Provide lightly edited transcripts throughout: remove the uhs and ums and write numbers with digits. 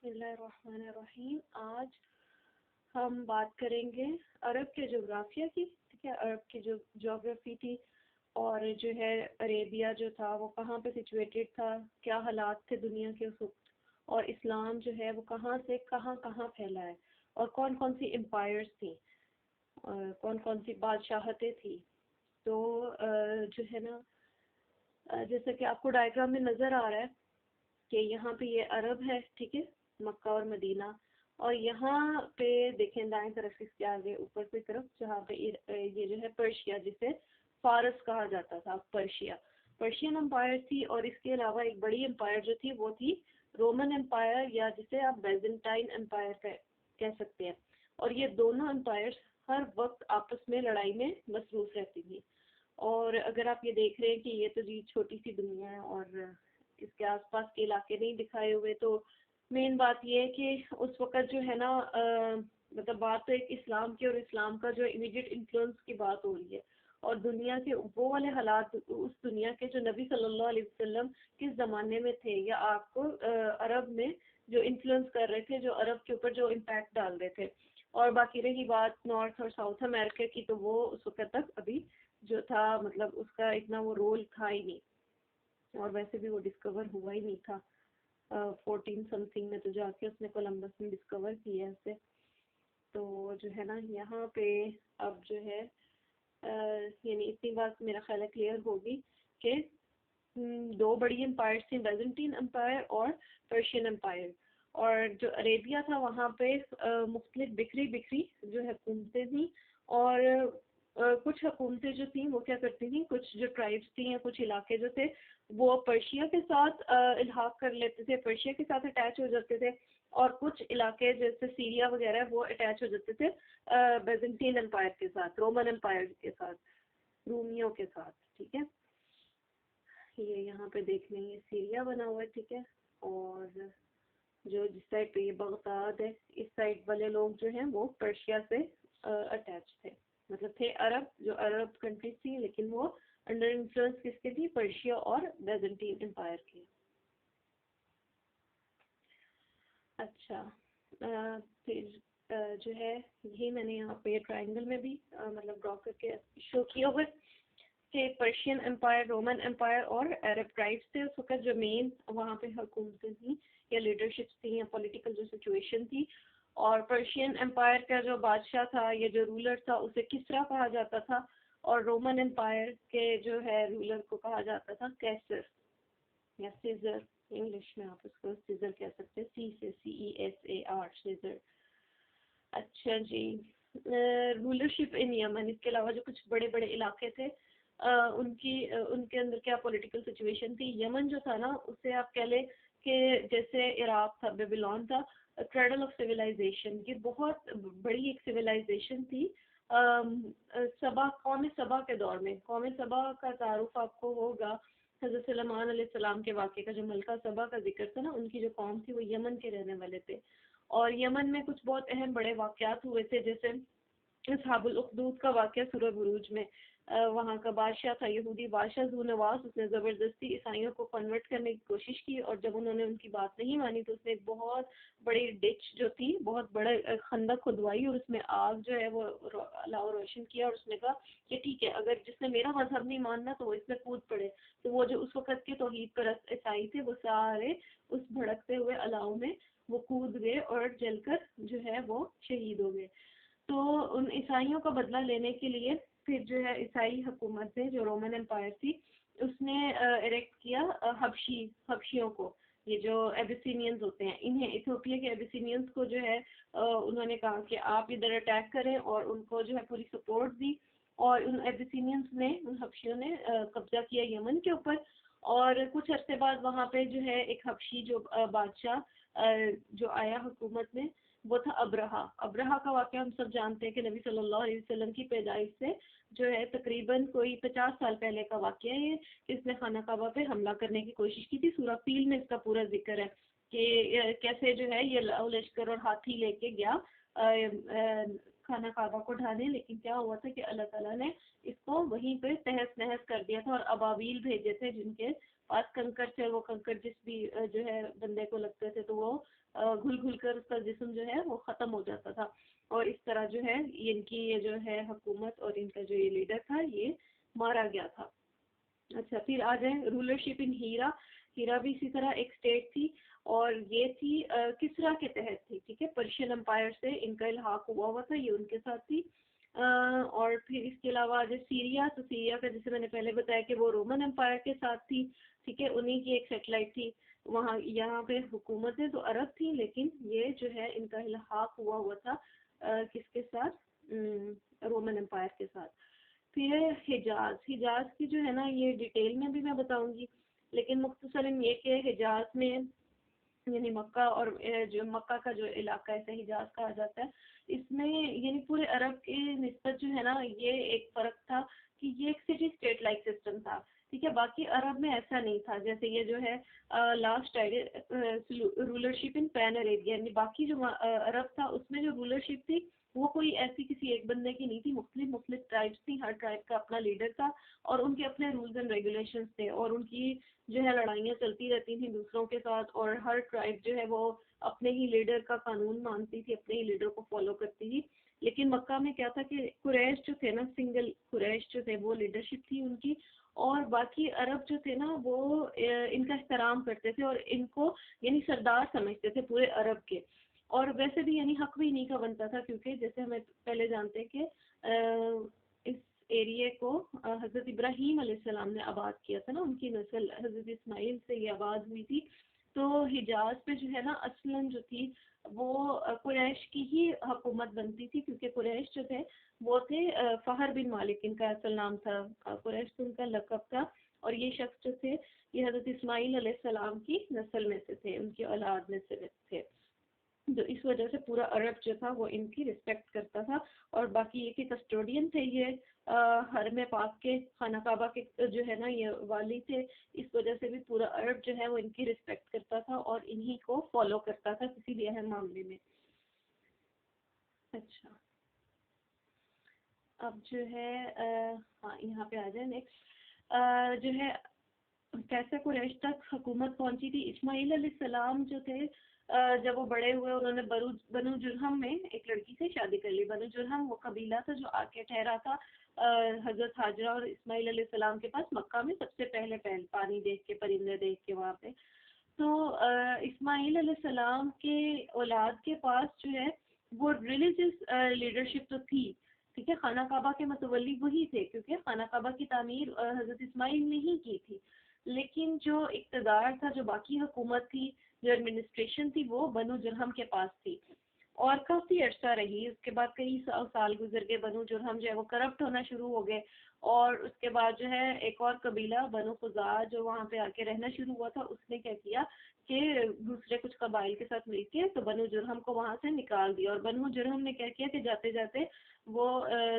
बिस्मिल्लाहिर्रहमानिर्रहीम। आज हम बात करेंगे अरब के जोग्राफिया की। ठीक है, अरब की जो जोग्राफी थी और जो है अरेबिया जो था वो कहाँ पे सिचुएटेड था, क्या हालात थे दुनिया के उस वक्त, और इस्लाम जो है वो कहाँ से कहाँ कहाँ फैला है, और कौन कौन सी एम्पायर्स थी और कौन कौन सी बादशाहतें थी। तो जो है ना, जैसा कि आपको डायग्राम में नज़र आ रहा है कि यहाँ पे ये अरब है, ठीक है, मक्का और मदीना। और यहाँ पे देखें दाएं तरफ इसके आगे ऊपर की तरफ जहाँ पे ये जो है पर्शिया, जिसे फारस कहा जाता था, पर्शिया, पर्शियन एम्पायर थी। और इसके अलावा एक बड़ी एम्पायर जो थी वो थी रोमन एम्पायर, या जिसे आप बेजेंटाइन एम्पायर कह सकते हैं। और ये दोनों एम्पायर्स हर वक्त आपस में लड़ाई में मसरूफ रहती थी। और अगर आप ये देख रहे हैं कि ये तो जी छोटी सी दुनिया है और इसके आसपास के इलाके नहीं दिखाए हुए, तो मेन बात ये है कि उस वक़्त जो है ना, मतलब बात तो एक इस्लाम की, और इस्लाम का जो इमीडिएट इन्फ्लुएंस की बात हो रही है, और दुनिया के वो वाले हालात उस दुनिया के जो नबी सल्लल्लाहु अलैहि वसल्लम किस ज़माने में थे, या आपको अरब में जो इन्फ्लुएंस कर रहे थे, जो अरब के ऊपर जो इम्पैक्ट डाल रहे थे। और बाकी रही बात नॉर्थ और साउथ अमेरिका की, तो वो उस वक़्त तक अभी जो था, मतलब उसका इतना वो रोल था ही नहीं, और वैसे भी वो डिस्कवर हुआ ही नहीं था। 14 समथिंग में तो जाके उसने कोलंबस ने डिस्कवर किया है उसे। तो जो है ना यहाँ पे अब जो है यानी इतनी बात मेरा ख्याल है क्लियर होगी कि दो बड़ी एम्पायर्स थी, बेजेंटीन एम्पायर और पर्शियन एम्पायर। और जो अरेबिया था वहाँ पे मुख्तलिफ बिखरी बिखरी जो हुकूमतें थी। और कुछ हुकूमतें जो थी वो क्या करती थी, कुछ जो ट्राइब्स थी या कुछ इलाके जो थे वो पर्शिया के साथ इल्हाक कर लेते थे, पर्शिया के साथ अटैच हो जाते थे। और कुछ इलाके जैसे सीरिया वगैरह वो अटैच हो जाते थे बेजेंटीन एम्पायर के साथ, रोमन एम्पायर के साथ, रूमियों के साथ। ठीक है, ये यहाँ पे देख लें, ये सीरिया बना हुआ है, ठीक है। और जो जिस साइड पे ये बगदाद है, इस साइड वाले लोग जो हैं वो पर्शिया से अटैच थे, मतलब थे अरब, जो अरब कंट्रीज थी, लेकिन वो अंडर इन्फ्लुएंस किसके थी, पर्शिया और बेजेंटीन एम्पायर के। अच्छा, फिर जो है यही मैंने यहाँ पे ट्रायंगल में भी मतलब ड्रॉ करके शो किया हुआ है कि पर्शियन एम्पायर, रोमन एम्पायर और अरब ट्राइब्स थे उस वक्त जो मेन वहाँ पे हुकूमतें थी या लीडरशिप्स थी या पॉलिटिकल जो सिचुएशन थी। और पर्शियन एम्पायर का जो बादशाह था या जो रूलर था उसे किसरा कहा जाता था, और रोमन एम्पायर के जो है रूलर को कहा जाता था कैसर या सीजर। इंग्लिश में आप उसको सीजर कह सकते हैं, सी से CESAR, सीजर। अच्छा जी, रूलरशिप इन यमन, इसके अलावा जो कुछ बड़े बड़े इलाके थे उनके अंदर क्या पॉलिटिकल सिचुएशन थी। यमन जो था ना, उसे आप कह लें कि जैसे इराक था, बेबीलोन था, क्रेडल ऑफ सिविलाइजेशन की बहुत बड़ी एक सिविलाइजेशन थी। सबा, कौम सबा के दौर में, कौम सबा का तारुफ आपको होगा हज़रत सुलेमान अलैहिस्सलाम के वाक़े का, जो मलका सबा का जिक्र था ना, उनकी जो कौम थी वो यमन के रहने वाले थे। और यमन में कुछ बहुत अहम बड़े वाक़यात हुए थे, जैसे असहाबुल उखदूद का वाक़या सूरह बुरूज में। वहाँ का बादशाह था यहूदी बादशाह ज़ूनवास, उसने ज़बरदस्ती ईसाइयों को कन्वर्ट करने की कोशिश की, और जब उन्होंने उनकी बात नहीं मानी तो उसने एक बहुत बड़ी डिच जो थी, बहुत बड़ा खंदक खुदवाई, और उसमें आग जो है वो अलाव रोशन किया, और उसने कहा कि ठीक है, अगर जिसने मेरा मजहब नहीं मानना तो वो इसमें कूद पड़े। तो वो जो उस वक़्त के तौहीद परस्त ईसाई थे वो सारे उस भड़कते हुए अलाव में वो कूद गए और जलकर जो है वो शहीद हो गए। तो उन ईसाइयों का बदला लेने के लिए फिर जो है ईसाई हुकूमत ने, जो रोमन एम्पायर थी, उसने इरेक्ट किया हबशियों को, ये जो एबिसिनियंस होते हैं, इन्हें इथियोपिया के एबिसिनियंस को जो है उन्होंने कहा कि आप इधर अटैक करें, और उनको जो है पूरी सपोर्ट दी। और उन एबिसिनियंस ने, उन हबशियों ने कब्जा किया यमन के ऊपर। और कुछ अरसे बाद वहाँ पे जो है एक हबशी जो बादशाह जो आया हुकूमत में, वो था अब्रहा। अब्रहा का वाक़या हम सब जानते हैं कि नबी सल्लल्लाहु अलैहि वसल्लम की पैदाइश से जो है तकरीबन कोई 50 साल पहले का वाक़या है ये, कि इसने खाना काबा पे हमला करने की कोशिश की थी। सूरह फील में इसका पूरा जिक्र है कि कैसे जो है ये लश्कर और हाथी लेके गया खाना काबा को ढाने, लेकिन क्या हुआ था कि अल्लाह ताला ने इसको वहीं पे तहस नहस कर दिया था, और अबावील भेजे थे जिनके पास कंकर थे। वो कंकर जिस भी जो है बंदे को लगते थे तो वो घुल घुल कर उसका जिस्म जो है वो ख़त्म हो जाता था, और इस तरह जो है इनकी ये जो है हुकूमत और इनका जो ये लीडर था ये मारा गया था। अच्छा, फिर आ जाए रूलरशिप इन हीरा। हीरा भी इसी तरह एक स्टेट थी, और ये थी किसरा के तहत थी, ठीक है, पर्शियन एम्पायर से इनका इल्हाक हुआ था, ये उनके साथ थी। और फिर इसके अलावा जो सीरिया, तो सीरिया का जैसे मैंने पहले बताया कि वो रोमन एम्पायर के साथ थी, ठीक है, उन्हीं की एक सेटेलाइट थी वहाँ। यहाँ पे हुकूमतें तो अरब थी, लेकिन ये जो है इनका इल्हाक हुआ था किसके साथ, रोमन एम्पायर के साथ। फिर है हिजाज। हिजाज की जो है ना ये डिटेल में भी मैं बताऊंगी, लेकिन मुख्तसरन ये कि हिजाज में यानी मक्का और जो मक्का का जो इलाका है हिजाज कहा जाता है, इसमें यानी पूरे अरब के निस्बत जो है ना ये एक फर्क था कि ये एक सिटी स्टेट लाइक सिस्टम था, ठीक है। बाकी अरब में ऐसा नहीं था, जैसे ये जो है लास्ट रूलरशिप इन पैन अरेबिया, यानी बाकी जो अरब था उसमें जो रूलरशिप थी वो कोई ऐसी किसी एक बंदे की नहीं थी, मुख्तलिफ मुख्तलिफ ट्राइब्स थी, हर ट्राइब का अपना लीडर था और उनके अपने रूल्स एंड रेगुलेशंस थे, और उनकी जो है लड़ाइयाँ चलती रहती थी दूसरों के साथ, और हर ट्राइब जो है वो अपने ही लीडर का कानून मानती थी, अपने ही लीडर को फॉलो करती थी। लेकिन मक्का में क्या था कि कुरैश जो थे ना, सिंगल कुरैश जो थे वो लीडरशिप थी उनकी, और बाकी अरब जो थे ना वो इनका एहतराम करते थे और इनको यानी सरदार समझते थे पूरे अरब के। और वैसे भी यानी हक भी इन्हीं का बनता था, क्योंकि जैसे हमें पहले जानते हैं कि इस एरिया को हज़रत इब्राहीम अलैहिस्सलाम ने आबाद किया था ना, उनकी नस्ल हज़रत इस्माइल से ये आबाद हुई थी। तो हिजाज पे जो है ना असलन जो थी वो कुरैश की ही हुकूमत बनती थी, क्योंकि कुरैश जो थे वो थे फ़हर बिन मालिक इनका असल नाम था, कुरैश तो उनका लक़ब था। और ये शख्स जो थे ये हज़रत इस्माइल अलैहिस्सलाम की नस्ल में से थे, उनकी औलाद में से थे। तो इस वजह से पूरा अरब जो था वो इनकी रिस्पेक्ट करता था। और बाकी ये कि कस्टोडियन थे ये हरम पाक के, खाना काबा के जो है ना ये वाली थे, इस वजह से भी पूरा अरब जो है वो इनकी रिस्पेक्ट करता था और इन्हीं को फॉलो करता था किसी भी अहम मामले में। अच्छा, अब जो है हाँ यहाँ पे आ जाए नेक्स्ट जो है कैसे कुरैश तक हुकूमत पहुंची थी। इस्माइल अलैहिस्सलाम जो थे जब वो बड़े हुए उन्होंने बनु जुरहम में एक लड़की से शादी कर ली। बनु जुरहम वो कबीला था जो आके ठहरा था हजरत हाजरा और इस्माइल अलैहिस्सलाम के पास मक्का में सबसे पहले पानी देख के, परिंदे देख के वहाँ पे। तो इस्माइल अलैहिस्सलाम के औलाद के पास जो है वो रिलीजियस लीडरशिप तो थी, ठीक है, खाना काबा के मतवली वही थे, क्योंकि खाना काबा की तामीर हजरत इस्माइल ने ही की थी। लेकिन जो इक़्तिदार था, जो बाकी हुकूमत थी, जो एडमिनिस्ट्रेशन थी, वो बनु जुरहम के पास थी और काफ़ी अर्सा रही। उसके बाद कई साल गुजर गए, बनु जुरहम जो है वो करप्ट होना शुरू हो गए, और उसके बाद जो है एक और कबीला बनु खुज़ा जो वहाँ पे आके रहना शुरू हुआ था, उसने क्या किया कि दूसरे कुछ कबाइल के साथ मिलके तो बनु जुरहम को वहाँ से निकाल दिया। और बनु जुरहम ने क्या किया कि जाते जाते वो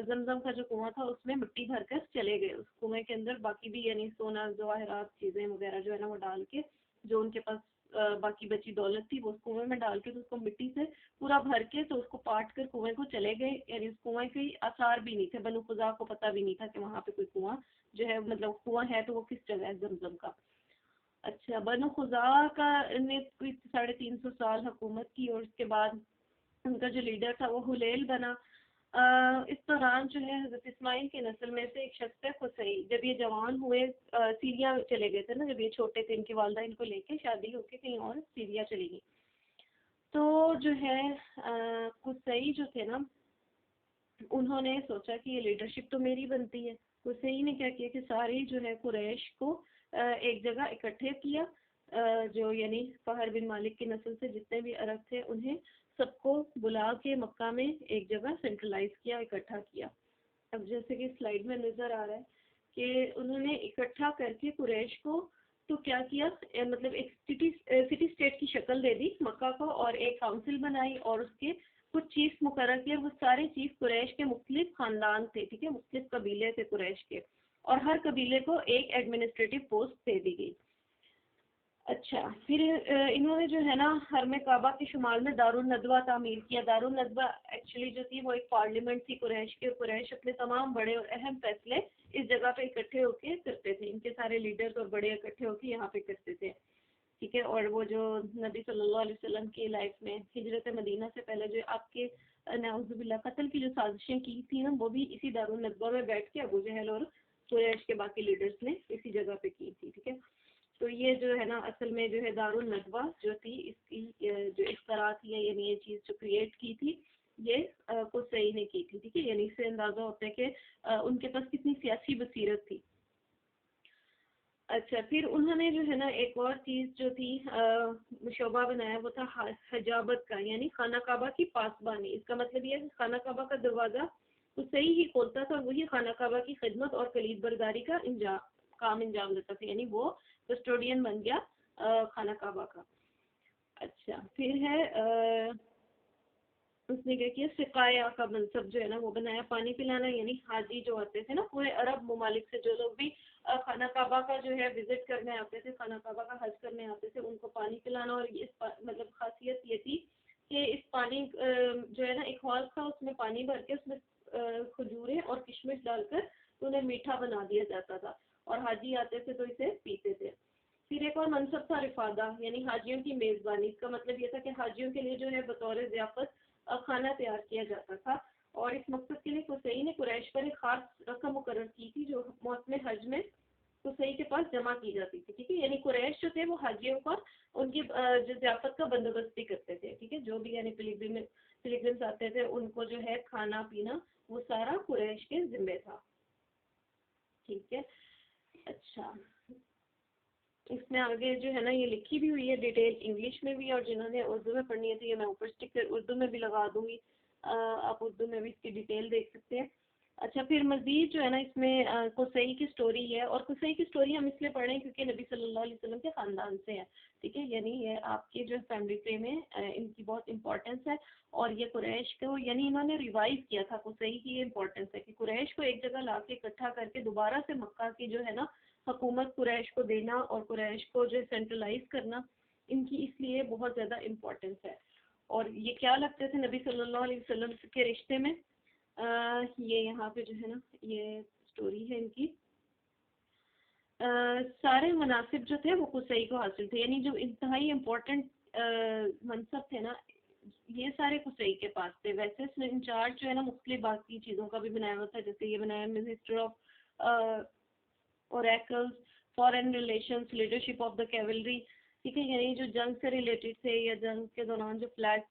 जमजम का जो कुआं था उसमें मिट्टी भर कर चले गए, उस कुएं के अंदर बाकी भी यानी सोना जवाहरात चीज़ें वगैरह जो है ना वो डाल के, जो उनके पास बाकी बची दौलत थी वो उस कुएं में डाल के, तो उसको मिट्टी से पूरा भर के तो उसको पाट कर कुएं को चले गए। यानी उस कुएं के आसार भी नहीं थे, बनु खुज़ा को पता भी नहीं था कि वहाँ पे कोई कुआं जो है, मतलब कुआं है तो वो किस जगह है जमजम का। अच्छा, बनु खुज़ा का ने कोई 350 साल हुकूमत की, और उसके बाद उनका जो लीडर था वो हुलैल बना। इस दौरान जो है हज़रत इस्माइल की नस्ल में से एक शख्स है खुसई, जब ये जवान हुए सीरिया चले गए थे ना, जब ये छोटे थे, इनकी वालदा इनको लेके शादी होके कहीं और सीरिया चली गई। तो जो है कुसई जो थे ना उन्होंने सोचा कि ये लीडरशिप तो मेरी बनती है। कुसई ने क्या किया कि सारे जो है कुरैश को एक जगह इकट्ठे किया, जो यानी फ़हर बिन मालिक की नस्ल से जितने भी अरब थे उन्हें सबको बुला के मक्का में एक जगह सेंट्रलाइज किया, इकट्ठा किया। अब जैसे कि स्लाइड में नज़र आ रहा है कि उन्होंने इकट्ठा करके कुरैश को तो क्या किया मतलब एक सिटी स्टेट की शक्ल दे दी मक्का को, और एक काउंसिल बनाई और उसके कुछ चीफ मुकर्रर किए। वो सारे चीफ कुरैश के मुख्तलिफ खानदान थे, ठीक है, मुख्तलिफ कबीले थे कुरैश के, और हर कबीले को एक एडमिनिस्ट्रेटिव पोस्ट दे दी गई। अच्छा, फिर इन्होंने जो है ना हरम काबा के शुमाल में दारुल नदवा तामीर किया। दारुल नदवा एक्चुअली जो थी वो एक पार्लियामेंट थी कुरैश के, कुरैश अपने तमाम बड़े और अहम फैसले इस जगह पे इकट्ठे होके करते थे, इनके सारे लीडर्स और बड़े इकट्ठे होके यहाँ पे करते थे। ठीक है। और वो जो नबी सल्लल्लाहु अलैहि वसल्लम की लाइफ में हिजरत मदीना से पहले जो आपके नाउजुबिल्लाह कत्ल की जो साजिशें की थी ना, वो भी इसी दारुल नदवा में बैठ के अबू जहल और कुरैश के बाकी लीडर्स ने इसी जगह पे की थी, ठीक है। तो ये जो है ना असल में जो है दारुल नदवा जो थी, इसकी जो इख्तरा थी, यानी ये चीज़ जो क्रिएट की थी, ये कुसई ने की थी, ठीक है। यानी इससे अंदाजा होता है कि उनके पास कितनी सियासी बसीरत थी। अच्छा, फिर उन्होंने जो है ना एक और चीज़ जो थी शोबा बनाया, वो था हजाबत का, यानी खाना काबा की पासबानी। इसका मतलब ये है कि खाना काबा का दरवाज़ा तो सही ही खोलता था और वही खाना काबा की खिदमत और कलीद बरदारी का काम अंजाम देता था, यानी वो कस्टोडियन बन गया खाना काबा का। अच्छा, फिर है उसने क्या किया, सिकाया का मनसब जो है ना वो बनाया, पानी पिलाना, यानी हाजी जो आते थे ना पूरे अरब ममालिक से, जो लोग भी खाना काबा का जो है विजिट करने आते थे, खाना काबा का हज करने आते थे, उनको पानी पिलाना। और इस मतलब खासियत ये थी कि इस पानी जो है ना एक हॉल था, उसमें पानी भर के उसमें खजूरें और किशमिश डालकर उन्हें मीठा बना दिया जाता था और हाजी आते थे तो इसे पीते थे। फिर एक और मनसब था रिफादा, यानी हाजियों की मेज़बानी। इसका मतलब ये था कि हाजियों के लिए जो है बतौर ज़ियाफ़त खाना तैयार किया जाता था। और इस मकसद के लिए कुसई ने कुरैश पर एक खास रकम मुकर्रर की थी, जो मौसम हज में कुसई के पास जमा की जाती थी, ठीक है। यानी कुरैश जो थे वो हाजियों का उनकी जो ज़ियाफ़त का बंदोबस्त भी करते थे, ठीक है। जो भी यानी पिलग्रिम्स आते थे उनको जो है खाना पीना वो सारा कुरैश के जिम्मे था, ठीक है। अच्छा, इसमें आगे जो है ना ये लिखी भी हुई है डिटेल इंग्लिश में भी, और जिन्होंने उर्दू में पढ़नी है तो ये मैं ऊपर स्टिकर उर्दू में भी लगा दूंगी, आप उर्दू में भी इसकी डिटेल देख सकते हैं। अच्छा, फिर मज़ीद जो है ना इसमें कुसई की स्टोरी है, और कुसई की स्टोरी हम इसलिए पढ़ रहे हैं क्योंकि नबी सल्लल्लाहु अलैहि वसल्लम के ख़ानदान से है, ठीक है। यानी ये आपके जो फैमिली ट्री में इनकी बहुत इंपॉर्टेंस है। और ये कुरैश को यानी इन्होंने रिवाइव किया था, कुसई की ये इंपॉर्टेंस है कि कुरैश को एक जगह ला के इकट्ठा करके दोबारा से मक्का की जो है ना हुकूमत कुरैश को देना और कुरैश को जो सेंट्रलाइज करना, इनकी इसलिए बहुत ज़्यादा इम्पोर्टेंस है। और ये क्या लगते थे नबी सल्लल्लाहु अलैहि वसल्लम के रिश्ते में, ये यहाँ पे जो है ना ये स्टोरी है इनकी। सारे मनासिब जो थे वो कुसई को हासिल थे, यानी जो इंतहाई इम्पोर्टेंट मनसब थे ना ये सारे कुसई के पास थे। वैसे इसमें इंचार्ज जो है ना मुख्तलिफ बाकी चीज़ों का भी बनाया हुआ था, जैसे ये बनाया minister of oracles, foreign relations, leadership of the cavalry, ठीक है। यानी जो जंग से रिलेटेड थे या जंग के दौरान जो फ्लैग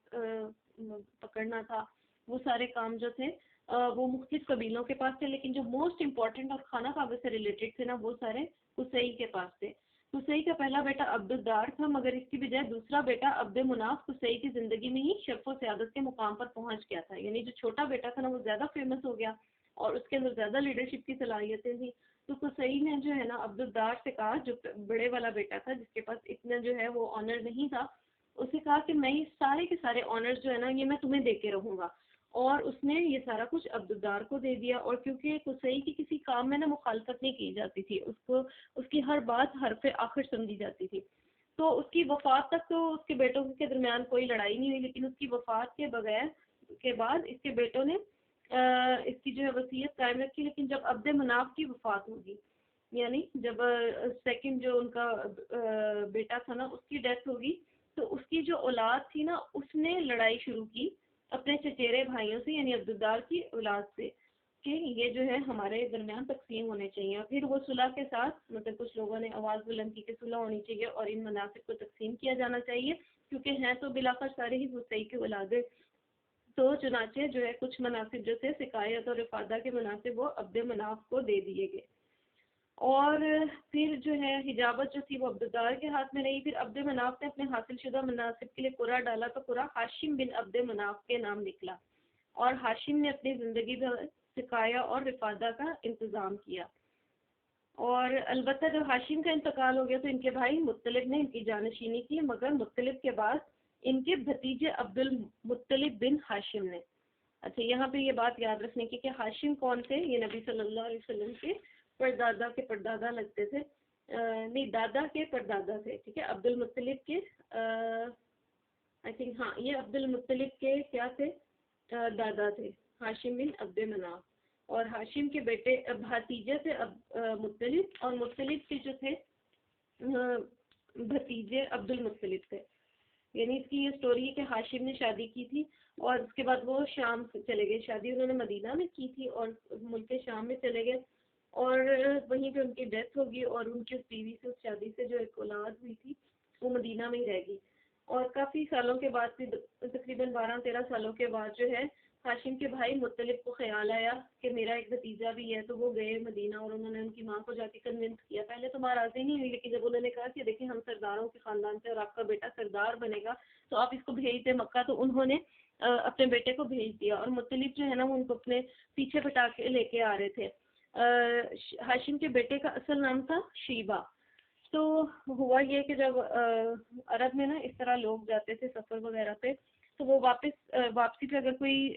पकड़ना था, वो सारे काम जो थे वो मुख्तलिफ कबीलों के पास थे। लेकिन जो मोस्ट इम्पॉर्टेंट और खाना काबे से रिलेटेड थे ना वो सारे कुसई के पास थे। कुसई का पहला बेटा अब्दुद्दार था, मगर इसकी बजाय दूसरा बेटा अब्द मुनाफ कुसई की जिंदगी में ही शर्फ सयादत के मुकाम पर पहुंच गया था। यानी जो छोटा बेटा था ना वो ज्यादा फेमस हो गया और उसके अंदर ज्यादा लीडरशिप की सलाहियतें थी। तो कुसई ने जो है ना अब्दुद्दार से कहा, जो बड़े वाला बेटा था जिसके पास इतना जो है वो ऑनर नहीं था, उसे कहा कि मैं ये सारे के सारे ऑनर्स जो है ना ये मैं तुम्हें दे के रहूंगा। और उसने ये सारा कुछ अब्दुद्दार को दे दिया। और क्योंकि कुसई की किसी काम में ना मुखालफत नहीं की जाती थी, उसको उसकी हर बात हरफ आखिर समझी जाती थी। तो उसकी वफात तक तो उसके बेटों के दरमियान कोई लड़ाई नहीं हुई, लेकिन उसकी वफात के बगैर के बाद इसके बेटों ने इसकी जो है वसीयत कायम रखी। लेकिन जब अब्द मनाफ की वफात होगी, यानी जब सेकंड जो उनका बेटा था ना उसकी डेथ होगी, तो उसकी जो औलाद थी ना उसने लड़ाई शुरू की अपने चचेरे भाइयों से, यानी अब्दुद्दार की औलाद से, कि ये जो है हमारे दरमियान तकसीम होने चाहिए। फिर वो सुलह के साथ मतलब कुछ लोगों ने आवाज़ बुलंद की कि सुलह होनी चाहिए और इन मनासिब को तकसीम किया जाना चाहिए, क्योंकि हैं तो बिलाकर सारे ही हुसैन के औलादे। तो चुनाचे जो है कुछ मनासिब जो थे सिकायत और इफादा के मनासिब वो अब्द मनाफ को दे दिए गए। और फिर जो है हिजाबत जो थी वो अब्दुद्दार के हाथ में रही। फिर अब्द मनाफ ने अपने हासिल शुदा मनासिब के लिए कुरा डाला तो कुरा हाशिम बिन अब्द मनाफ के नाम निकला। और हाशिम ने अपनी ज़िंदगी भर सिकाया और रिफादा का इंतज़ाम किया। और अलबत्ता जब हाशिम का इंतकाल हो गया तो इनके भाई मुत्तलिब ने इनकी जानशीनी की, मगर मुत्तलिब के बाद इनके भतीजे अब्दुल मुत्तलिब बिन हाशिम ने। अच्छा, यहाँ पे ये बात याद रखने की कि हाशिम कौन थे, ये नबी सल्लल्लाहु अलैहि वसल्लम के परदादा के परदादा लगते थे, नहीं दादा के परदादा थे, ठीक है। अब्दुल मुत्तलिब के आई थिंक हाँ ये अब्दुल मुत्तलिब के क्या थे, दादा थे, हाशिम बिन अब्द मनाफ। और हाशिम के बेटे भतीजे थे मुत्तलिब, और मुत्तलिब के जो थे भतीजे अब्दुल मुत्तलिब थे। यानी इसकी ये स्टोरी है कि हाशिम ने शादी की थी और उसके बाद वो शाम से चले गए। शादी उन्होंने मदीना में की थी और मुल्क शाम में चले गए और वहीं पे उनकी डेथ होगी और उनकी उस बीवी से, उस शादी से जो एक औलाद हुई थी वो मदीना में ही रहेगी। और काफ़ी सालों के बाद फिर तकरीबन 12-13 सालों के बाद जो है हाशिम के भाई मुत्तलिब को ख्याल आया कि मेरा एक भतीजा भी है। तो वो गए मदीना और उन्होंने उनकी माँ को जाके कन्विंस किया। पहले तो माँ राजी नहीं हुई, लेकिन जब उन्होंने कहा कि देखिए हम सरदारों के ख़ानदान से और आपका बेटा सरदार बनेगा तो आप इसको भेज दें मक्का, तो उन्होंने अपने बेटे को भेज दिया। और मुत्तलिब जो है ना वो उनको अपने पीछे पटा के लेके आ रहे थे। हाशिम के बेटे का असल नाम था शीबा। तो हुआ ये कि जब अरब में ना इस तरह लोग जाते थे सफ़र वगैरह पे, तो वो वापसी पे अगर कोई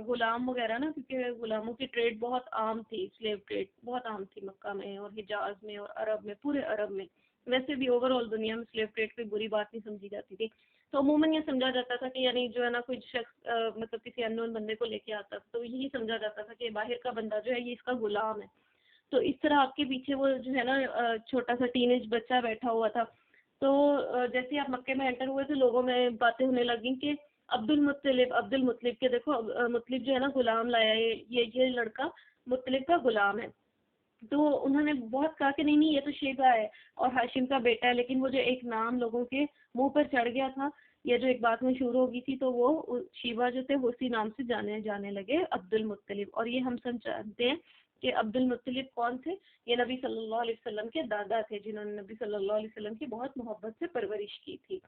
गुलाम वगैरह ना, क्योंकि गुलामों की ट्रेड बहुत आम थी, स्लेव ट्रेड बहुत आम थी मक्का में और हिजाज में और अरब में, पूरे अरब में। वैसे भी ओवरऑल दुनिया में स्लेव ट्रेड कोई बुरी बात नहीं समझी जाती थी। तो अमूमन ये समझा जाता था कि यानी जो है ना कोई शख्स मतलब किसी अननोन बंदे को लेके आता था तो यही समझा जाता था कि बाहर का बंदा जो है ये इसका गुलाम है। तो इस तरह आपके पीछे वो जो है ना छोटा सा टीनेज बच्चा बैठा हुआ था। तो जैसे ही आप मक्के में एंटर हुए तो लोगों में बातें होने लगी कि अब्दुल मुत्तलिब के देखो मुत्तलिब जो है ना गुलाम लाया है, ये लड़का मुत्तलिब का गुलाम है। तो उन्होंने बहुत कहा कि नहीं नहीं ये तो शेबा है और हाशिम का बेटा है, लेकिन वो जो एक नाम लोगों के मुंह पर चढ़ गया था, ये जो एक बात मशहूर हो गई थी, तो वो शीबा जो थे वो उसी नाम से जाने जाने लगे, अब्दुल मुत्तलिब। और ये हम सब जानते हैं कि अब्दुल मुत्तलिब कौन थे। ये नबी सल्लल्लाहु अलैहि वसल्लम के दादा थे, जिन्होंने नबी सल्लल्लाहु अलैहि वसल्लम की बहुत मोहब्बत से परवरिश की थी।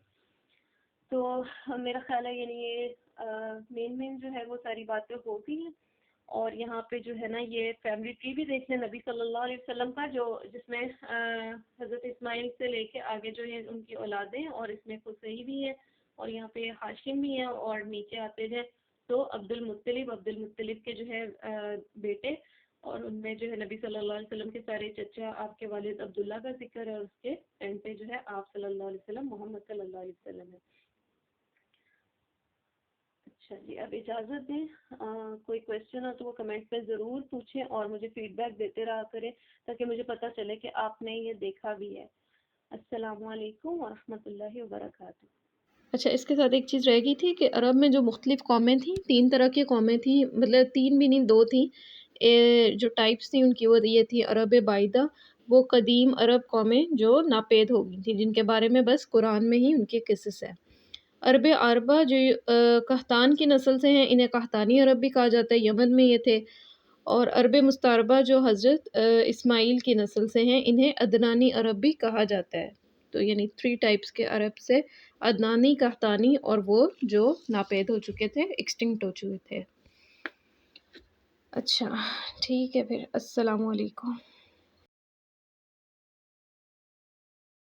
तो मेरा ख्याल है यानी ये मेन मेन जो है वो सारी बातें हो गई हैं। और यहाँ पे जो है ना ये फैमिली ट्री भी देख लें नबी सल्लल्लाहु अलैहि वसल्लम का, जो जिसमें हज़रत इस्माइल से लेके आगे जो है उनकी औलादें, और इसमें खुसई भी है और यहाँ पे हाशिम भी है और नीचे आते हैं तो अब्दुल मुत्तलिब के जो है बेटे, और उनमें जो है नबी सल्लल्लाहु अलैहि वसल्लम के सारे चचा आपके वालिद अब्दुल्ला का जिक्र है और उसके एंड पे जो है आप सल्लल्लाहु अलैहि वसल्लम मोहम्मद सल्लल्लाहु अलैहि वसल्लम है। अच्छा जी, अब इजाज़त दें। कोई क्वेश्चन हो तो वो कमेंट में ज़रूर पूछें और मुझे फीडबैक देते रहा करें ताकि मुझे पता चले कि आपने ये देखा भी है। अस्सलामु अलैकुम व रहमतुल्लाहि व बरकातुहू। अच्छा, इसके साथ एक चीज़ रह गई थी कि अरब में जो मुख्तलिफ़ कौमें थीं, 3 तरह की कौमें थीं, मतलब 3 भी नहीं 2 थीं। जो टाइप्स थी उनकी वो ये थी अरब बाइदा, वो कदीम अरब कौमें जो नापेद हो गई थीं, जिनके बारे में बस कुरान में ही उनके किस्स हैं। अरब अरबा जो कहतान की नस्ल से हैं, इन्हें कहतानी अरब भी कहा जाता है, यमन में ये थे। और अरब मुस्तारबा जो हज़रत इस्माइल की नस्ल से हैं, इन्हें अदनानी अरब भी कहा जाता है। तो यानी 3 टाइप्स के अरब से अदनानी, कहतानी और वो जो नापेद हो चुके थे, एक्सटिंक्ट हो चुके थे। अच्छा, ठीक है फिर, अस्सलामु अलैकुम।